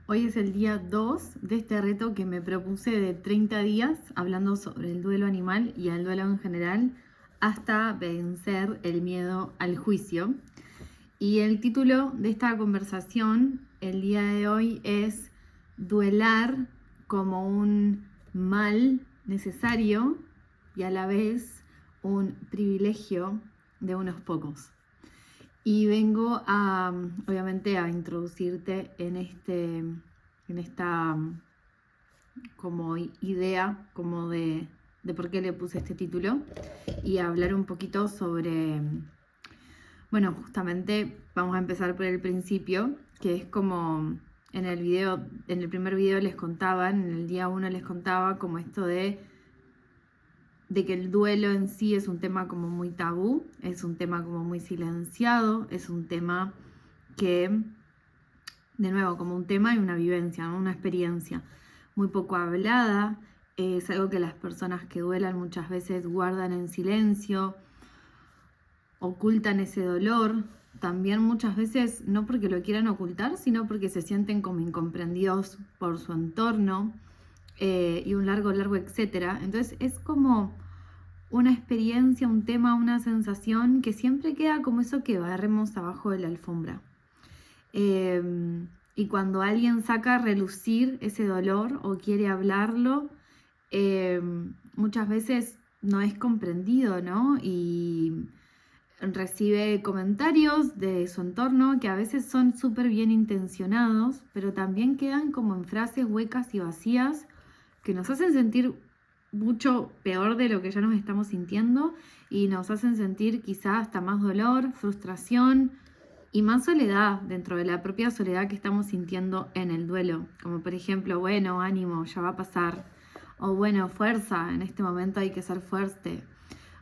Hoy es el día 2 de este reto que me propuse de 30 días hablando sobre el duelo animal y el duelo en general hasta vencer el miedo al juicio. Y el título de esta conversación el día de hoy es Duelar como un mal necesario y a la vez un privilegio de unos pocos. Y vengo obviamente, a introducirte en esta como idea como de por qué le puse este título y a hablar un poquito sobre, bueno, justamente vamos a empezar por el principio, que es como en el primer video les contaba, en el día 1 les contaba como esto de que el duelo en sí es un tema como muy tabú, es un tema como muy silenciado, es un tema que, de nuevo, como un tema y una vivencia, ¿no? Una experiencia muy poco hablada, es algo que las personas que duelan muchas veces guardan en silencio, ocultan ese dolor, también muchas veces no porque lo quieran ocultar, sino porque se sienten como incomprendidos por su entorno, y un largo etcétera. Entonces es como una experiencia, un tema, una sensación que siempre queda como eso que barremos abajo de la alfombra. Y cuando alguien saca a relucir ese dolor o quiere hablarlo, muchas veces no es comprendido, ¿no? Y recibe comentarios de su entorno que a veces son súper bien intencionados, pero también quedan como en frases huecas y vacías que nos hacen sentir mucho peor de lo que ya nos estamos sintiendo y nos hacen sentir quizás hasta más dolor, frustración y más soledad dentro de la propia soledad que estamos sintiendo en el duelo. Como por ejemplo, bueno, ánimo, ya va a pasar. O bueno, fuerza, en este momento hay que ser fuerte.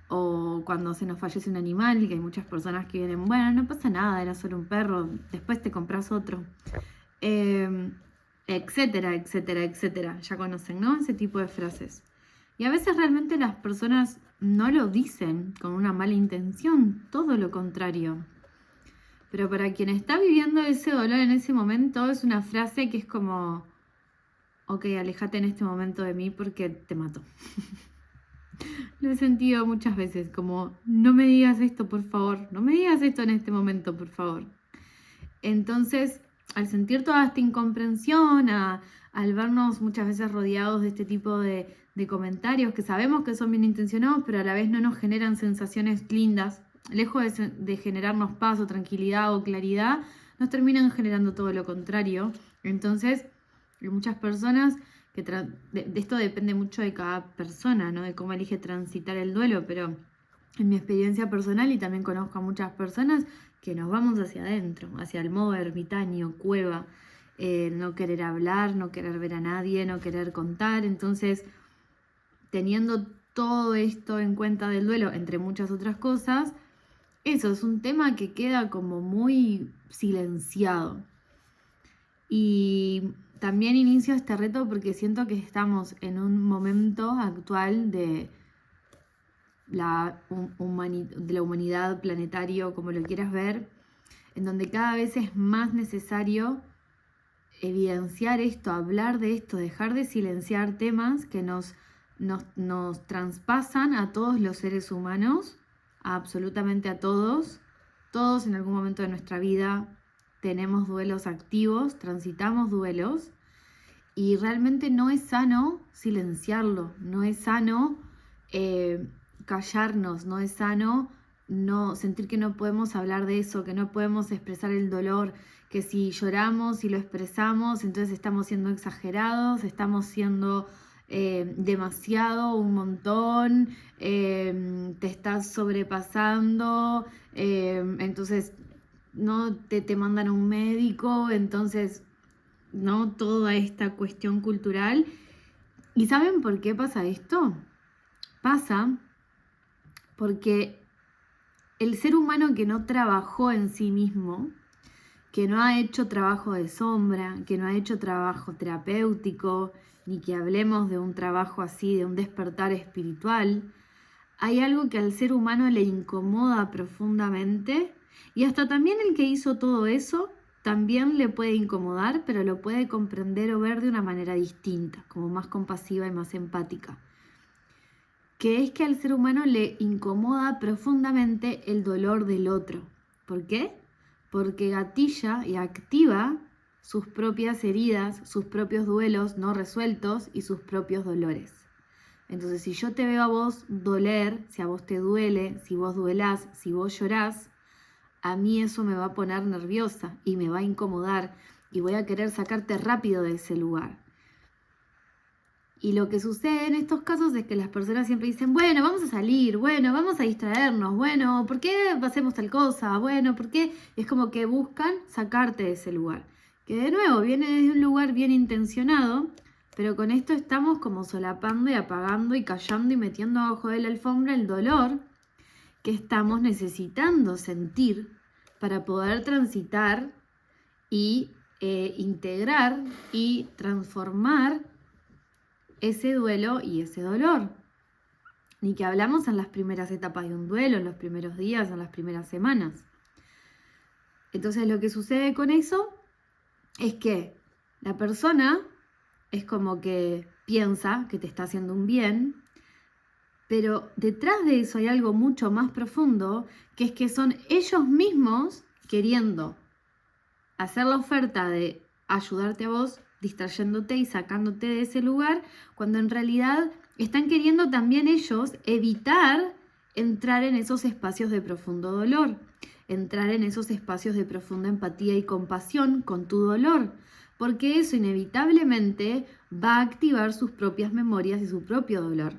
O cuando se nos fallece un animal, y que hay muchas personas que vienen, bueno, no pasa nada, era solo un perro, después te compras otro. Etcétera, etcétera, etcétera. Ya conocen, ¿no? Ese tipo de frases. Y a veces realmente las personas no lo dicen con una mala intención, todo lo contrario. Pero para quien está viviendo ese dolor en ese momento, es una frase que es como, ok, aléjate en este momento de mí porque te mato. Lo he sentido muchas veces, como, no me digas esto, por favor, no me digas esto en este momento, por favor. Entonces, al sentir toda esta incomprensión, al vernos muchas veces rodeados de este tipo de comentarios que sabemos que son bien intencionados, pero a la vez no nos generan sensaciones lindas, lejos de generarnos paz o tranquilidad o claridad, nos terminan generando todo lo contrario. Entonces, hay muchas personas que de esto depende mucho de cada persona, ¿no? De cómo elige transitar el duelo, pero en mi experiencia personal, y también conozco a muchas personas, que nos vamos hacia adentro, hacia el modo ermitaño, cueva, no querer hablar, no querer ver a nadie, no querer contar. Entonces, teniendo todo esto en cuenta del duelo, entre muchas otras cosas, eso es un tema que queda como muy silenciado. Y también inicio este reto porque siento que estamos en un momento actual de la humanidad, planetario, como lo quieras ver, en donde cada vez es más necesario evidenciar esto, hablar de esto, dejar de silenciar temas que nos traspasan a todos los seres humanos, a absolutamente a todos. Todos en algún momento de nuestra vida tenemos duelos activos, transitamos duelos, y realmente no es sano silenciarlo, no es sano callarnos, no es sano no sentir que no podemos hablar de eso, que no podemos expresar el dolor, que si lloramos y lo expresamos, entonces estamos siendo exagerados, estamos siendo demasiado, un montón, te estás sobrepasando, entonces no te mandan a un médico, entonces, ¿no? Toda esta cuestión cultural. ¿Y saben por qué pasa esto? Pasa porque el ser humano que no trabajó en sí mismo, que no ha hecho trabajo de sombra, que no ha hecho trabajo terapéutico, ni que hablemos de un trabajo así, de un despertar espiritual, hay algo que al ser humano le incomoda profundamente, y hasta también el que hizo todo eso también le puede incomodar, pero lo puede comprender o ver de una manera distinta, como más compasiva y más empática. Que es que al ser humano le incomoda profundamente el dolor del otro. ¿Por qué? Porque gatilla y activa sus propias heridas, sus propios duelos no resueltos y sus propios dolores. Entonces, si yo te veo a vos doler, si a vos te duele, si vos duelás, si vos llorás, a mí eso me va a poner nerviosa y me va a incomodar y voy a querer sacarte rápido de ese lugar. Y lo que sucede en estos casos es que las personas siempre dicen, bueno, vamos a salir, bueno, vamos a distraernos, bueno, ¿por qué hacemos tal cosa? Bueno, ¿por qué? Es como que buscan sacarte de ese lugar. Que de nuevo viene desde un lugar bien intencionado, pero con esto estamos como solapando y apagando y callando y metiendo abajo de la alfombra el dolor que estamos necesitando sentir para poder transitar y integrar y transformar ese duelo y ese dolor. Ni que hablamos en las primeras etapas de un duelo, en los primeros días, en las primeras semanas. Entonces lo que sucede con eso es que la persona es como que piensa que te está haciendo un bien, pero detrás de eso hay algo mucho más profundo, que es que son ellos mismos queriendo hacer la oferta de ayudarte a vos, distrayéndote y sacándote de ese lugar, cuando en realidad están queriendo también ellos evitar entrar en esos espacios de profundo dolor, entrar en esos espacios de profunda empatía y compasión con tu dolor, porque eso inevitablemente va a activar sus propias memorias y su propio dolor.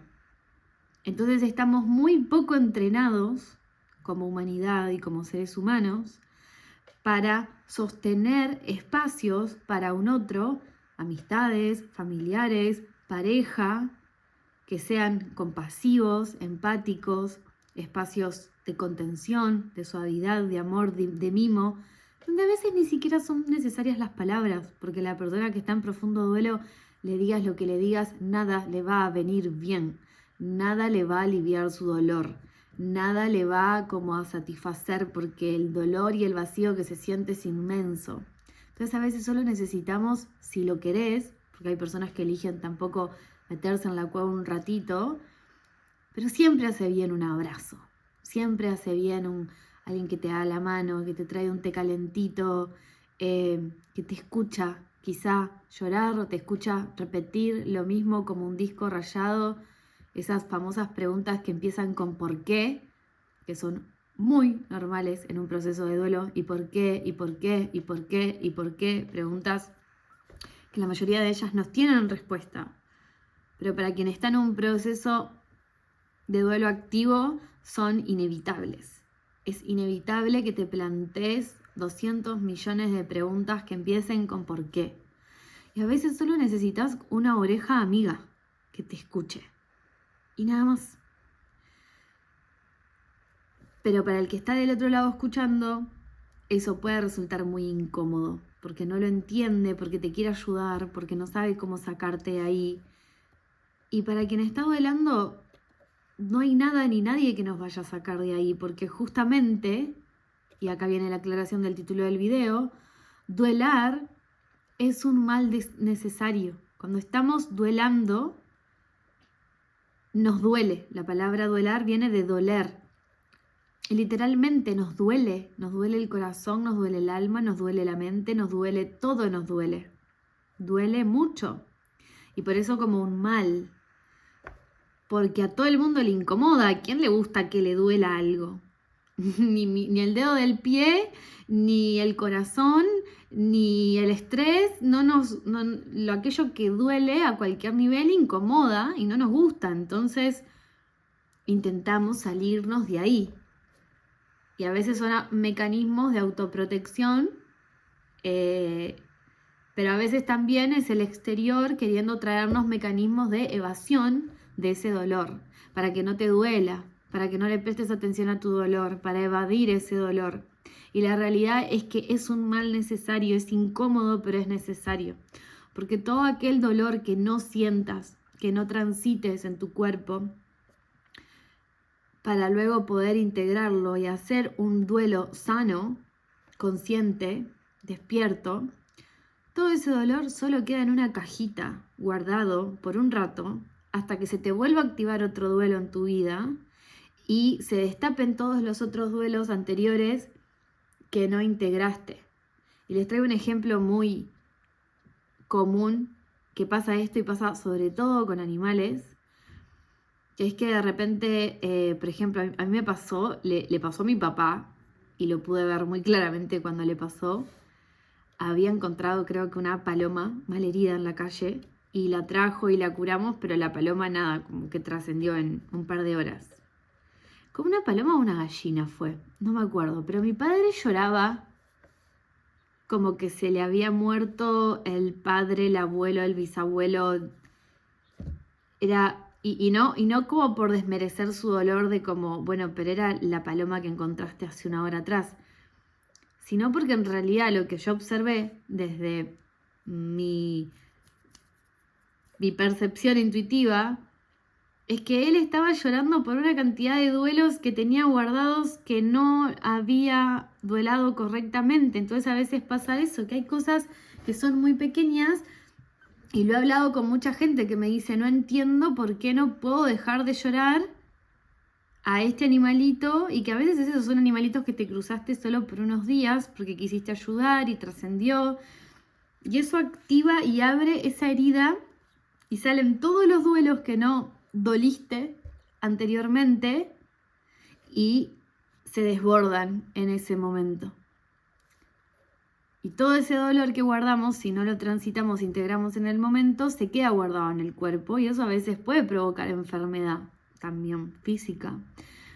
Entonces estamos muy poco entrenados como humanidad y como seres humanos para sostener espacios para un otro, amistades, familiares, pareja, que sean compasivos, empáticos, espacios de contención, de suavidad, de amor, de mimo, donde a veces ni siquiera son necesarias las palabras, porque la persona que está en profundo duelo, le digas lo que le digas, nada le va a venir bien, nada le va a aliviar su dolor. Nada le va como a satisfacer porque el dolor y el vacío que se siente es inmenso. Entonces a veces solo necesitamos, si lo querés, porque hay personas que eligen tampoco meterse en la cueva un ratito, pero siempre hace bien un abrazo, siempre hace bien alguien que te da la mano, que te trae un té calentito, que te escucha quizá llorar o te escucha repetir lo mismo como un disco rayado. Esas famosas preguntas que empiezan con ¿por qué?, que son muy normales en un proceso de duelo. ¿Y por qué? ¿Y por qué? ¿Y por qué? ¿Y por qué? Preguntas que la mayoría de ellas no tienen respuesta. Pero para quien está en un proceso de duelo activo son inevitables. Es inevitable que te plantees 200 millones de preguntas que empiecen con ¿por qué? Y a veces solo necesitas una oreja amiga que te escuche. Y nada más. Pero para el que está del otro lado escuchando, eso puede resultar muy incómodo, porque no lo entiende, porque te quiere ayudar, porque no sabe cómo sacarte de ahí. Y para quien está duelando, no hay nada ni nadie que nos vaya a sacar de ahí, porque justamente, y acá viene la aclaración del título del video, duelar es un mal necesario. Cuando estamos duelando, nos duele. La palabra duelar viene de doler. Y literalmente nos duele el corazón, nos duele el alma, nos duele la mente, nos duele, todo nos duele. Duele mucho. Y por eso como un mal. Porque a todo el mundo le incomoda. ¿A quién le gusta que le duela algo? Ni el dedo del pie, ni el corazón, ni el estrés. Aquello que duele a cualquier nivel incomoda y no nos gusta. Entonces intentamos salirnos de ahí. Y a veces son mecanismos de autoprotección, pero a veces también es el exterior queriendo traernos mecanismos de evasión de ese dolor, para que no te duela, para que no le prestes atención a tu dolor, para evadir ese dolor. Y la realidad es que es un mal necesario, es incómodo, pero es necesario. Porque todo aquel dolor que no sientas, que no transites en tu cuerpo, para luego poder integrarlo y hacer un duelo sano, consciente, despierto, todo ese dolor solo queda en una cajita, guardado por un rato, hasta que se te vuelva a activar otro duelo en tu vida y se destapen todos los otros duelos anteriores que no integraste. Y les traigo un ejemplo muy común que pasa esto y pasa sobre todo con animales, que es que de repente, por ejemplo, a mí me pasó, le pasó a mi papá, y lo pude ver muy claramente cuando le pasó. Había encontrado, creo que una paloma malherida en la calle, y la trajo y la curamos, pero la paloma nada, como que trascendió en un par de horas. ¿Como una paloma o una gallina fue? No me acuerdo, pero mi padre lloraba como que se le había muerto el padre, el abuelo, el bisabuelo. Y no como por desmerecer su dolor de como, bueno, pero era la paloma que encontraste hace una hora atrás, sino porque en realidad lo que yo observé desde mi percepción intuitiva es que él estaba llorando por una cantidad de duelos que tenía guardados que no había duelado correctamente. Entonces a veces pasa eso, que hay cosas que son muy pequeñas, y lo he hablado con mucha gente que me dice, no entiendo por qué no puedo dejar de llorar a este animalito, y que a veces esos son animalitos que te cruzaste solo por unos días porque quisiste ayudar y trascendió. Y eso activa y abre esa herida y salen todos los duelos que no doliste anteriormente y se desbordan en ese momento. Y todo ese dolor que guardamos, si no lo transitamos, integramos en el momento, se queda guardado en el cuerpo, y eso a veces puede provocar enfermedad también física.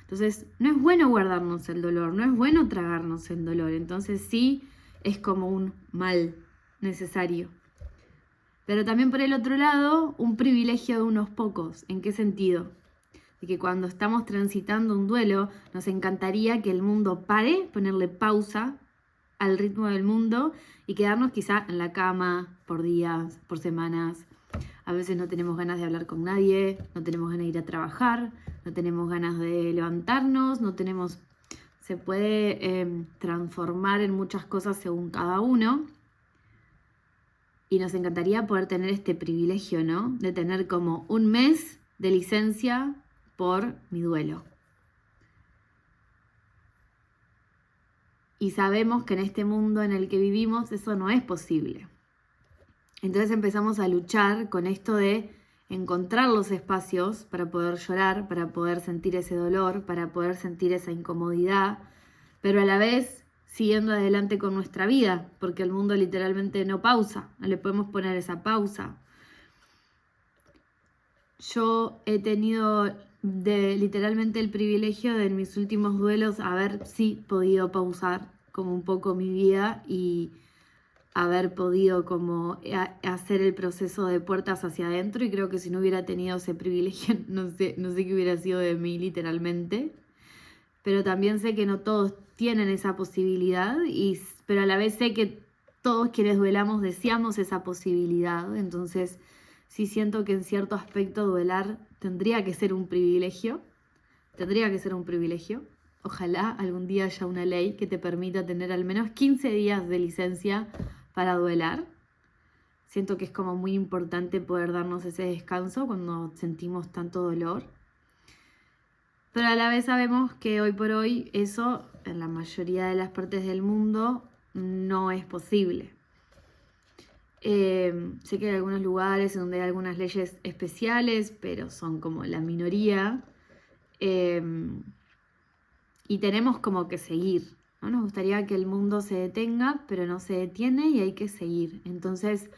Entonces, no es bueno guardarnos el dolor, no es bueno tragarnos el dolor. Entonces sí es como un mal necesario. Pero también por el otro lado, un privilegio de unos pocos. ¿En qué sentido? De que cuando estamos transitando un duelo, nos encantaría que el mundo pare, ponerle pausa al ritmo del mundo y quedarnos quizá en la cama por días, por semanas. A veces no tenemos ganas de hablar con nadie, no tenemos ganas de ir a trabajar, no tenemos ganas de levantarnos, se puede transformar en muchas cosas según cada uno. Y nos encantaría poder tener este privilegio, ¿no? De tener como un mes de licencia por mi duelo. Y sabemos que en este mundo en el que vivimos eso no es posible. Entonces empezamos a luchar con esto de encontrar los espacios para poder llorar, para poder sentir ese dolor, para poder sentir esa incomodidad, pero a la vez siguiendo adelante con nuestra vida, porque el mundo literalmente no pausa, no le podemos poner esa pausa. Yo he tenido literalmente el privilegio de en mis últimos duelos haber sí podido pausar como un poco mi vida y haber podido como hacer el proceso de puertas hacia adentro, y creo que si no hubiera tenido ese privilegio no sé qué hubiera sido de mí literalmente. Pero también sé que no todos tienen esa posibilidad, pero a la vez sé que todos quienes duelamos deseamos esa posibilidad. Entonces sí siento que en cierto aspecto duelar tendría que ser un privilegio. Ojalá algún día haya una ley que te permita tener al menos 15 días de licencia para duelar. Siento que es como muy importante poder darnos ese descanso cuando sentimos tanto dolor. Pero a la vez sabemos que hoy por hoy eso en la mayoría de las partes del mundo no es posible. Sé que hay algunos lugares donde hay algunas leyes especiales, pero son como la minoría. Y tenemos como que seguir, ¿no? Nos gustaría que el mundo se detenga, pero no se detiene y hay que seguir. Entonces,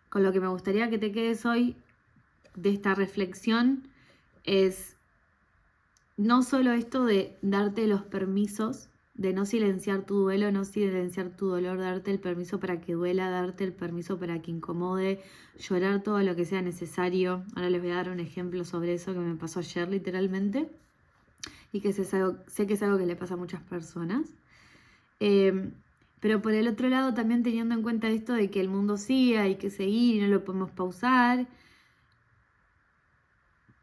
con lo que me gustaría que te quedes hoy de esta reflexión es no solo esto de darte los permisos, de no silenciar tu duelo, no silenciar tu dolor, darte el permiso para que duela, darte el permiso para que incomode, llorar todo lo que sea necesario. Ahora les voy a dar un ejemplo sobre eso que me pasó ayer literalmente, y que sé que es algo que le pasa a muchas personas. Pero por el otro lado también teniendo en cuenta esto de que el mundo sigue, hay que seguir y no lo podemos pausar,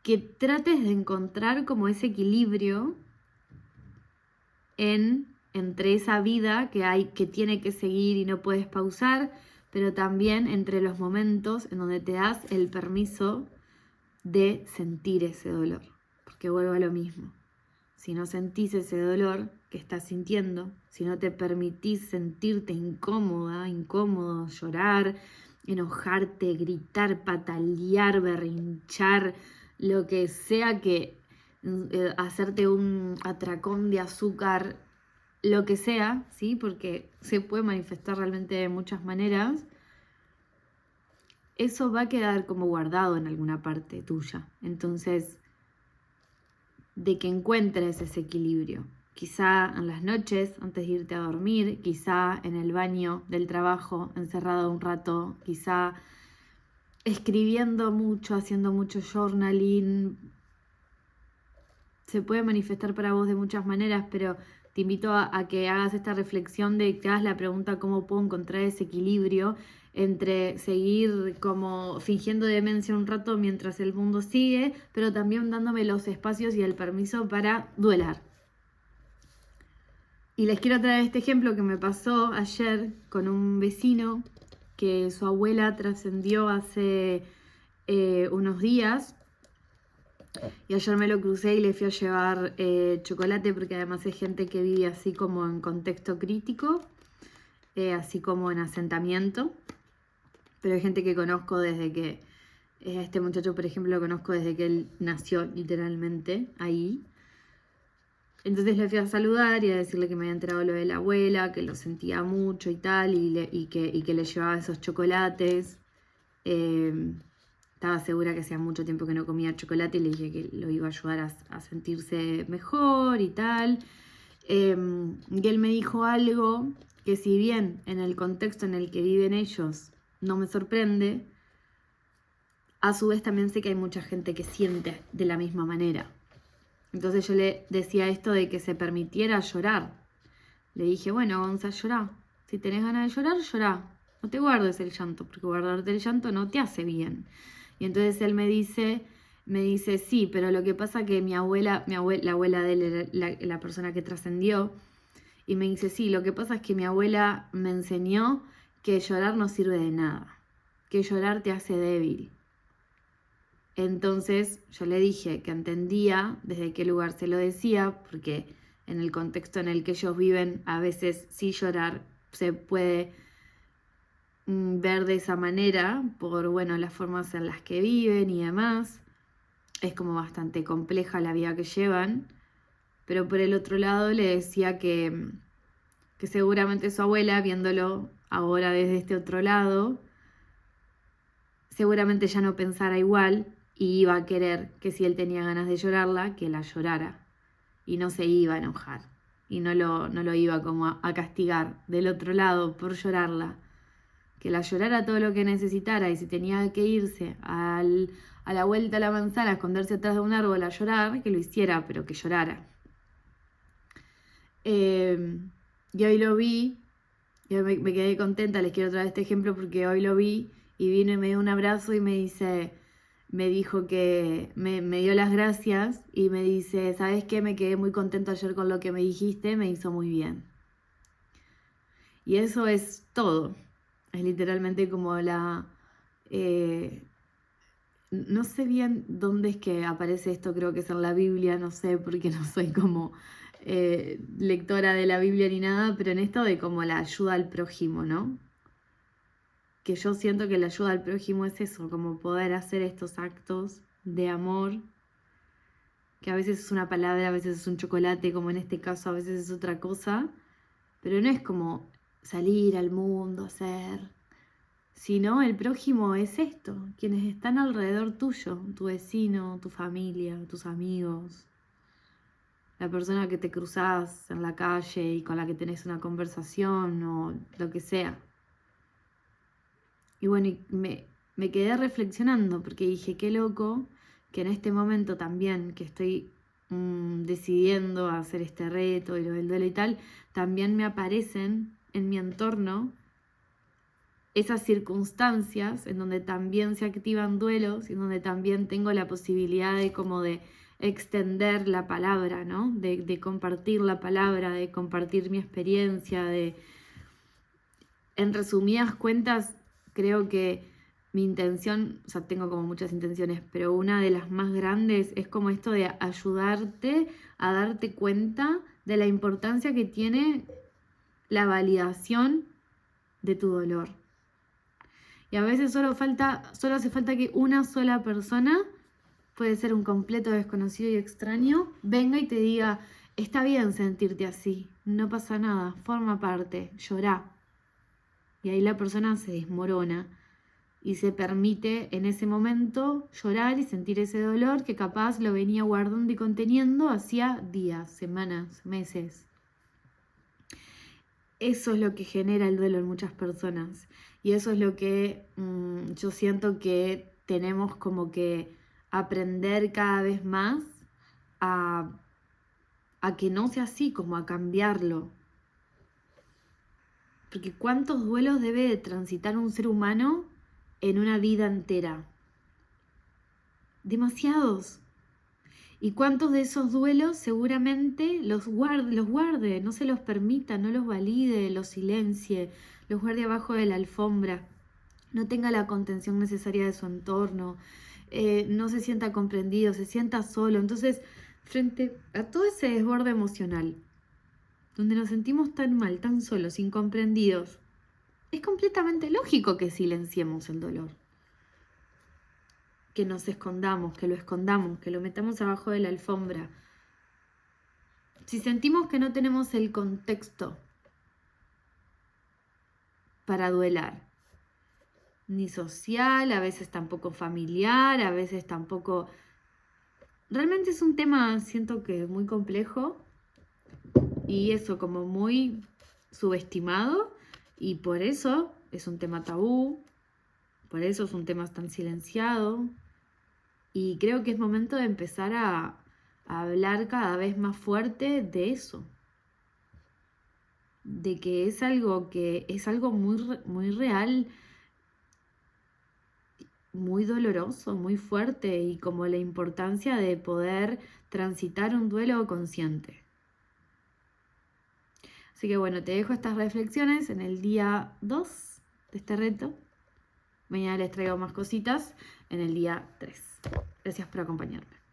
que trates de encontrar como ese equilibrio en entre esa vida que tiene que seguir y no puedes pausar, pero también entre los momentos en donde te das el permiso de sentir ese dolor. Porque vuelvo a lo mismo. Si no sentís ese dolor que estás sintiendo, si no te permitís sentirte incómoda, incómodo, llorar, enojarte, gritar, patalear, berrinchar, lo que sea que hacerte un atracón de azúcar, lo que sea, ¿sí? Porque se puede manifestar realmente de muchas maneras. Eso va a quedar como guardado en alguna parte tuya. Entonces, de que encuentres ese equilibrio. Quizá en las noches, antes de irte a dormir, quizá en el baño del trabajo, encerrado un rato, quizá escribiendo mucho, haciendo mucho journaling. Se puede manifestar para vos de muchas maneras, pero te invito a que hagas esta reflexión de que hagas la pregunta cómo puedo encontrar ese equilibrio entre seguir como fingiendo demencia un rato mientras el mundo sigue, pero también dándome los espacios y el permiso para duelar. Y les quiero traer este ejemplo que me pasó ayer con un vecino que su abuela trascendió hace unos días. Y ayer me lo crucé y le fui a llevar chocolate porque además es gente que vive así como en contexto crítico, así como en asentamiento. Pero hay gente que conozco desde que, este muchacho por ejemplo lo conozco desde que él nació literalmente ahí. Entonces le fui a saludar y a decirle que me había enterado lo de la abuela, que lo sentía mucho y tal, y que le llevaba esos chocolates. Estaba segura que hacía mucho tiempo que no comía chocolate y le dije que lo iba a ayudar a sentirse mejor y tal. Y él me dijo algo que, si bien en el contexto en el que viven ellos no me sorprende, a su vez también sé que hay mucha gente que siente de la misma manera. Entonces yo le decía esto de que se permitiera llorar. Le dije, bueno, Gonza, llorá. Si tenés ganas de llorar, llorá. No te guardes el llanto, porque guardarte el llanto no te hace bien. Y entonces él me dice, sí, pero lo que pasa que la abuela de él, la persona que trascendió, y me dice, sí, lo que pasa es que mi abuela me enseñó que llorar no sirve de nada, que llorar te hace débil. Entonces yo le dije que entendía desde qué lugar se lo decía, porque en el contexto en el que ellos viven, a veces sí llorar se puede ver de esa manera, por bueno, las formas en las que viven y demás. Es como bastante compleja la vida que llevan. Pero por el otro lado le decía que seguramente su abuela, viéndolo ahora desde este otro lado, seguramente ya no pensara igual y iba a querer que si él tenía ganas de llorarla, que la llorara. Y no se iba a enojar. Y no lo iba como a castigar del otro lado por llorarla. Que la llorara todo lo que necesitara, y si tenía que irse a la vuelta a la manzana, a esconderse atrás de un árbol a llorar, que lo hiciera, pero que llorara. Y hoy lo vi, y hoy me quedé contenta. Les quiero traer este ejemplo porque hoy lo vi y vino y me dio un abrazo y me dijo que me dio las gracias y me dice, ¿sabes qué? Me quedé muy contento ayer con lo que me dijiste, me hizo muy bien. Y eso es todo. Es literalmente como no sé bien dónde es que aparece esto, creo que es en la Biblia, no sé, porque no soy como lectora de la Biblia ni nada, pero en esto de como la ayuda al prójimo, ¿no? Que yo siento que la ayuda al prójimo es eso, como poder hacer estos actos de amor, que a veces es una palabra, a veces es un chocolate, como en este caso, a veces es otra cosa, pero no es como salir al mundo, hacer, sino el prójimo es esto, quienes están alrededor tuyo, tu vecino, tu familia, tus amigos, la persona que te cruzás en la calle y con la que tenés una conversación o lo que sea. Y bueno, me quedé reflexionando porque dije, qué loco que en este momento también que estoy decidiendo hacer este reto y lo del duelo y tal, también me aparecen en mi entorno esas circunstancias en donde también se activan duelos y en donde también tengo la posibilidad de como de extender la palabra, ¿no? De compartir la palabra, de compartir mi experiencia, en resumidas cuentas, creo que mi intención, o sea, tengo como muchas intenciones, pero una de las más grandes es como esto de ayudarte a darte cuenta de la importancia que tiene la validación de tu dolor. Y a veces solo hace falta que una sola persona, puede ser un completo desconocido y extraño, venga y te diga, está bien sentirte así, no pasa nada, forma parte, llorá. Y ahí la persona se desmorona y se permite en ese momento llorar y sentir ese dolor que capaz lo venía guardando y conteniendo hacía días, semanas, meses. Eso es lo que genera el duelo en muchas personas. Y eso es lo que yo siento que tenemos como que aprender cada vez más a que no sea así, como a cambiarlo. Porque ¿cuántos duelos debe de transitar un ser humano en una vida entera? Demasiados. ¿Y cuántos de esos duelos seguramente los guarde, no se los permita, no los valide, los silencie, los guarde abajo de la alfombra, no tenga la contención necesaria de su entorno, no se sienta comprendido, se sienta solo? Entonces, frente a todo ese desborde emocional, donde nos sentimos tan mal, tan solos, incomprendidos, es completamente lógico que silenciemos el dolor, que nos escondamos, que lo metamos abajo de la alfombra. Si sentimos que no tenemos el contexto para duelar, ni social, a veces tampoco familiar, a veces tampoco... Realmente es un tema, siento que muy complejo y eso como muy subestimado, y por eso es un tema tabú, por eso es un tema tan silenciado. Y creo que es momento de empezar a hablar cada vez más fuerte de eso. De que es algo muy real, muy doloroso, muy fuerte, y como la importancia de poder transitar un duelo consciente. Así que bueno, te dejo estas reflexiones en el día 2 de este reto. Mañana les traigo más cositas en el día 3. Gracias por acompañarme.